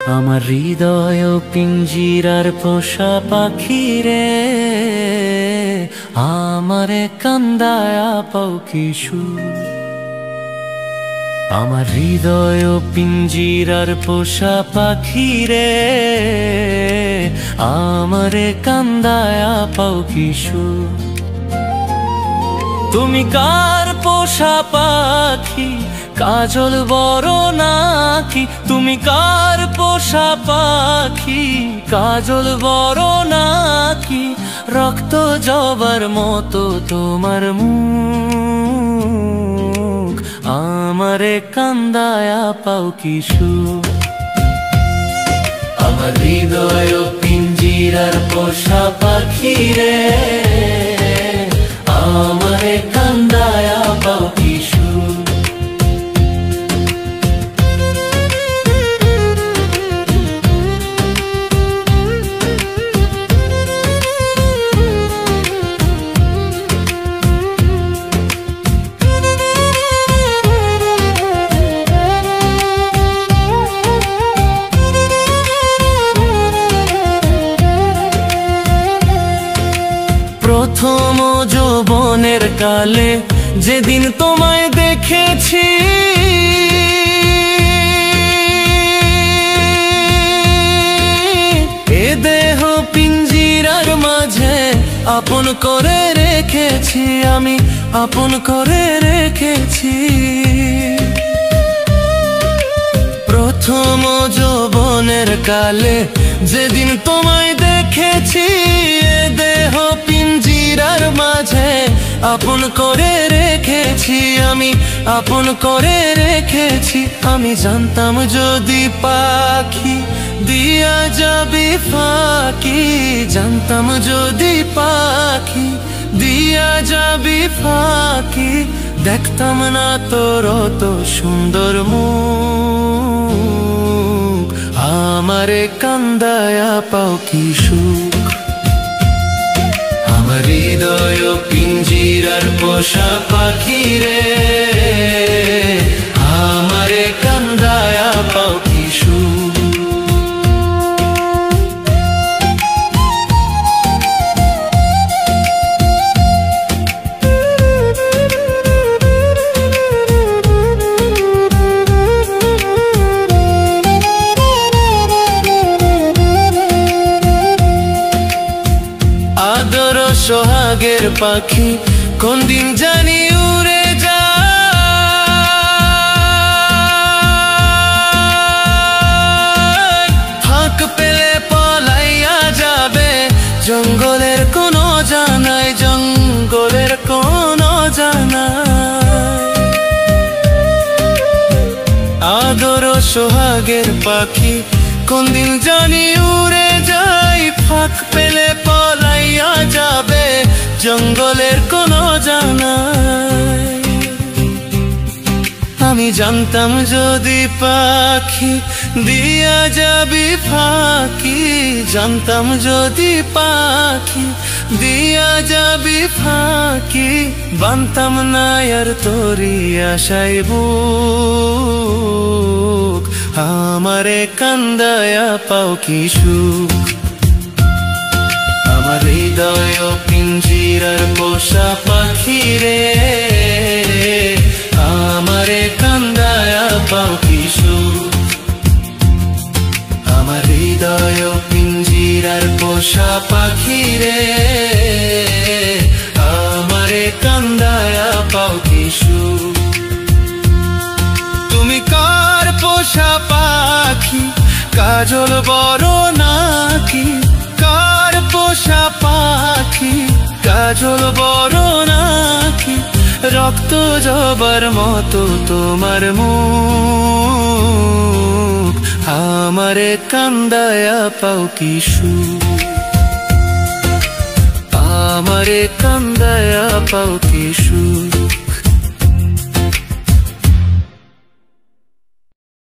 আমার হৃদয় পিঞ্জিরার পোষা পাখি রে, আমারে কান্দায়া পাও কিশোর। আমার হৃদয় পিঞ্জিরার পোষা পাখি রে, আমারে কান্দায়া পাও কিশোর। তুমি কার পোষা পাখি, কাজল বড় নাকি? তুমি কার পোষা পাখি, কাজল বড় নাকি? রক্ত জবার মতো তোমার মুখ, আমারে কান্দায়া পাও কিশোর। আমার হৃদয় পিঞ্জিরার পোষা পাখি রে, আমারে কান্দায়া পাও কিশোর। প্রথম যৌবনের কালে যেদিন তোমায় দেখেছি, এ দেহ পিঞ্জিরার মাঝে আপন করে রেখেছি, আমি আপন করে রেখেছি। প্রথম যৌবনের কালে যেদিন তোমায় দেখেছি, এ দেহ পিঞ্জিরার মাঝে আপন করে রেখেছি, আমি আপন করে রেখেছি। আমি জানতাম যদি পাখি দিয়া যাবি ফাঁকি, জানতাম যদি পাখি দিয়া যাবি ফাঁকি, দেখতাম না তোর তো সুন্দর মুখ, আমারে কান্দায়া পাও কিশোর। আমার হৃদয় পিঞ্জিরার পোষা পাখি রে, আমারে কান্দায়া পাও কিশোর। আদর সোহাগের পাখি কোন দিন জানি উড়ে যায়, ফাঁক পেলে পলাইয়া যাবে জঙ্গলের কোনো জানাই, জঙ্গলের কোনো জানাই। আদর সোহাগের পাখি কোন দিন জানি উড়ে যায়, ফাঁক পেলে পলাইয়া যাবে জঙ্গলের কোনো জানাই। আমি জানতাম যদি পাখি দিয়া যাবি ফাঁকি, জানতাম যদি পাখি দিয়া যাবি ফাঁকি, বানতাম না আর তোরি আশায় বুক, আমারে কান্দায়া পাও কিশোর। আমার হৃদয় পিঞ্জিরার পোষা পাখি রে, আমারে কান্দায়া পাও কিশোর। আমার হৃদয় পিঞ্জিরার পোষা পাখি রে, আমারে কান্দায়া পাও কিশোর। তুমি কার পোষা পাখি, কাজল বড় নাকি? কার পোষা পাখি, কাজল বড় নাকি? রক্ত জবার মতো তোমার মুখ, আমারে কান্দায়া পাও কিশোর। আমারে কান্দায়া পাও কিশোর।